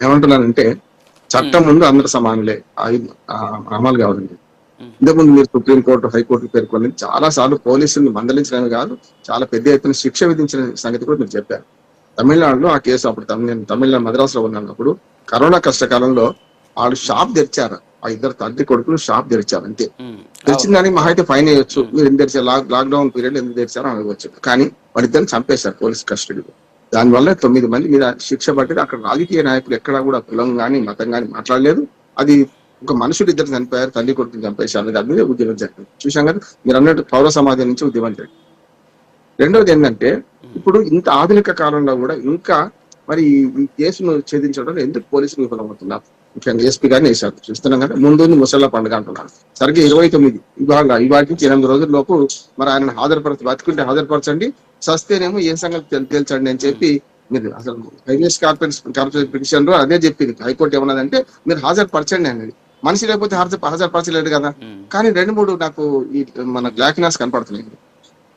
ఏమంటున్నానంటే చట్టం ముందు అందరు సమానులే అమలు కావాలండి. ఉమ్, ఇంతకుముందు మీరు సుప్రీంకోర్టు హైకోర్టు పేర్కొన్నది చాలా సార్లు పోలీసుల్ని మందలించడమే కాదు, చాలా పెద్ద ఎత్తున శిక్ష విధించిన సంగతి కూడా మీరు చెప్పారు. తమిళనాడులో ఆ కేసు అప్పుడు నేను తమిళనాడు మద్రాసులో ఉన్నప్పుడు కరోనా కష్టకాలంలో వాళ్ళు షాప్ తెరిచారు. ఆ ఇద్దరు తండ్రి కొడుకులు షాప్ తెరిచారు అంతే. ఉమ్, తెరిచిన అవును దానికి మహా అయితే ఫైన్ వేయొచ్చు, ఉమ్, మీరు ఎందుకు తెరిచారు, లాక్డౌన్ పీరియడ్ ఎందుకు తెరిచారో అనవచ్చు. కానీ వాళ్ళిద్దరిని చంపేశారు పోలీస్ కస్టడీలో. దానివల్ల 9 మంది మీద శిక్ష పడ్డది. అక్కడ రాజకీయ నాయకులు ఎక్కడా కూడా కులం గాని మతం గాని మాట్లాడలేదు. అది ఒక మనుషులు ఇద్దరు చనిపోయారు, తల్లి కొడుకుని చంపేశారు. దాని మీద ఉద్యమం జరిగింది. చూసాం కదా మీరు అన్నట్టు పౌర సమాజం నుంచి ఉద్యమం జరిగింది. రెండవది ఏంటంటే ఉమ్, ఇప్పుడు ఇంత ఆధునిక కాలంలో కూడా ఇంకా మరి ఈ కేసును ఛేదించడం ఎందుకు పోలీసులు విఫలమవుతున్నారు? ముఖ్యంగా ఎస్పీ గారిని వేశారు. చూస్తున్నాం కదా ముందు ముసళ్ళ పండుగ అంటున్నారు. సరిగ్గా 29 ఇవాళ నుంచి 8 రోజుల లోపు మరి ఆయన బతుకుంటే హాజరుపరచండి, సస్తేనేమో ఏ సంగతి తేల్చండి అని చెప్పి మీరు అసలు హైవేస్ కార్పొరేషన్ పిటిషన్ లో అదే చెప్పింది. హైకోర్టు ఏమన్నదంటే మీరు హాజరుపరచండి అనేది. మనిషి లేకపోతే హాజరుపరచలేడు కదా. ఉమ్, కానీ 2-3 నాకు ఈ మన బ్లాక్నెస్ కనపడుతున్నాయి.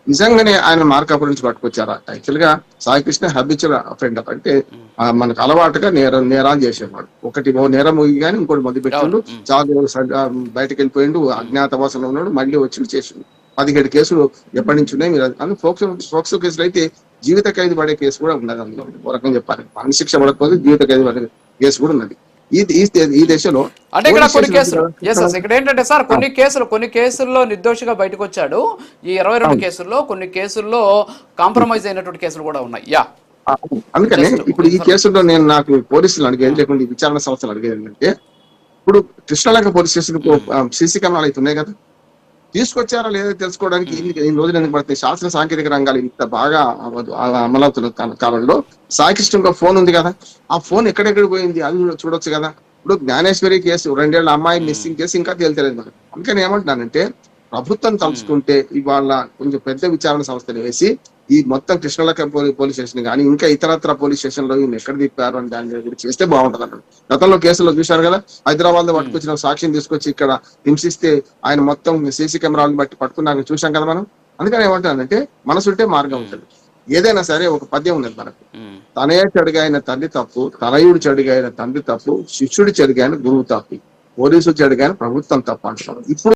నిజంగానే ఆయన మార్కాపురం నుంచి పట్టుకొచ్చారా? యాక్చువల్ గా సాయి కృష్ణ హ్యాబిచువల్ అఫెండ్ అంటే ఉమ్, మనకు అలవాటుగా నేరాలు చేసేవాడు. ఓ నేరం కానీ ఇంకోటి మొదలు పెట్టిండు, అవును చాలా బయటకు వెళ్ళిపోయిండు, అజ్ఞాతవాసంలో ఉన్నాడు, మళ్ళీ వచ్చి చేసిండు. 17 కేసులు ఎప్పటి నుంచి ఉన్నాయి మీరు అందులో ఫోక్సో కేసులు అయితే జీవిత ఖైదు పడే కేసు కూడా ఉన్నది. అందులో ఒక రకంగా చెప్పాలి, మరణశిక్ష శిక్ష పడకపోతే జీవిత ఖైదు పడే కేసు కూడా ఉన్నది ఈ దేశంలో. అంటే ఇక్కడ కొన్ని కేసులు ఇక్కడ ఏంటంటే సార్ కొన్ని కేసుల్లో నిర్దోషిగా బయటకు వచ్చాడు. ఈ 22 కేసుల్లో కొన్ని కేసుల్లో కాంప్రమైజ్ అయినటువంటి కేసులు కూడా ఉన్నాయి. యా అందుకనే ఇప్పుడు ఈ కేసులో నేను నాకు పోలీసులు అడిగేది, లేకుంటే విచారణ సంస్థలు అడిగేది ఏంటంటే ఇప్పుడు కృష్ణలంక పోలీస్ స్టేషన్ సీసీ కెమెరాలు అయితే ఉన్నాయి కదా, తీసుకొచ్చారా లేదా తెలుసుకోవడానికి ఈ రోజులు ఎందుకు పడుతుంది? శాస్త్ర సాంకేతిక రంగాలు ఇంత బాగా అమలవుతున్న కాలంలో సాయి కృష్ణ ఫోన్ ఉంది కదా, ఆ ఫోన్ ఎక్కడెక్కడ పోయింది అది చూడొచ్చు కదా. ఇప్పుడు జ్ఞానేశ్వరి కేసు 2 ఏళ్ల అమ్మాయి మిస్సింగ్ కేసు ఇంకా తేలితలేదు మనకు. అందుకని ఏమంటున్నానంటే ప్రభుత్వం తలుచుకుంటే ఇవాళ కొంచెం పెద్ద విచారణ సంస్థలు వేసి ఈ మొత్తం కృష్ణలంక పోలీస్ స్టేషన్ కానీ ఇంకా ఇతరత్ర పోలీస్ స్టేషన్ లో ఈయన ఎక్కడ తిప్పారు అని దాని దగ్గర చేస్తే బాగుంటది అన్నాడు. గతంలో కేసులో చూశారు కదా, హైదరాబాద్ లో పట్టుకొచ్చిన సాక్షిని తీసుకొచ్చి ఇక్కడ హింసిస్తే ఆయన మొత్తం సీసీ కెమెరాలను బట్టి పట్టుకున్నాక చూసాం కదా మనం. అందుకని ఏమంటానంటే మనసుంటే మార్గం ఉంటుంది. ఏదైనా సరే ఒక పద్యం ఉన్నది మనకు, తనే చెడుగైన తల్లి తప్పు, తనయుడు చెడుగైన తండ్రి తప్పు, శిష్యుడు చెడుగైన గురువు తప్పు, పోలీసు చెడుగైన ప్రభుత్వం తప్పు అంటున్నారు. ఇప్పుడు